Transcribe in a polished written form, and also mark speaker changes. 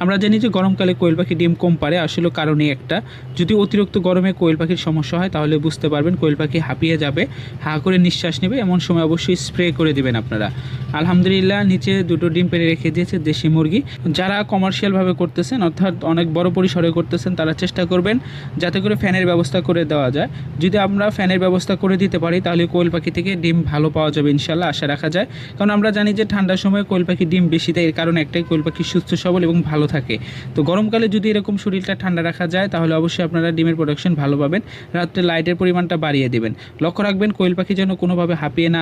Speaker 1: আমরা জানি যে গরমকালে কোয়েল পাখি ডিম কম পারে, আসলে কারণই একটা। যদি অতিরিক্ত গরমে কোয়েল পাখির সমস্যা হয় তাহলে বুঝতে পারবেন কোয়েল পাখি হাঁপিয়ে যাবে, হা করে নিঃশ্বাস নেবে, এমন সময় অবশ্যই স্প্রে করে দিবেন আপনারা। আলহামদুলিল্লাহ নিচে দুটো ডিম পেড়ে রেখে দিয়েছে দেশি মুরগি। যারা কমার্শিয়ালভাবে করতেছেন অর্থাৎ অনেক বড় পরিসরে করতেছেন তারা চেষ্টা করবেন যাতে করে ফ্যানের ব্যবস্থা করে দেওয়া যায়। যদি আমরা ফ্যানের ব্যবস্থা করে দিতে পারি তাহলে কোয়েল পাখি থেকে ডিম ভালো পাওয়া যাবে ইনশাল্লাহ, আশা রাখা যায়। কারণ আমরা জানি যে ঠান্ডার সময় কোয়েল পাখি ডিম বেশি দেয়, এর কারণে একটাই, কোয়েল পাখি সুস্থ সবল এবং ভালো থাকে। তো গরমকালে যদি এরকম শরীরটা ঠান্ডা রাখা যায় তাহলে অবশ্যই আপনারা ডিমের প্রোডাকশন ভালো পাবেন। রাত্রে লাইটের পরিমাণটা বাড়িয়ে দেবেন। লক্ষ্য রাখবেন কোয়েল পাখি যেন কোনোভাবে হাঁপিয়ে না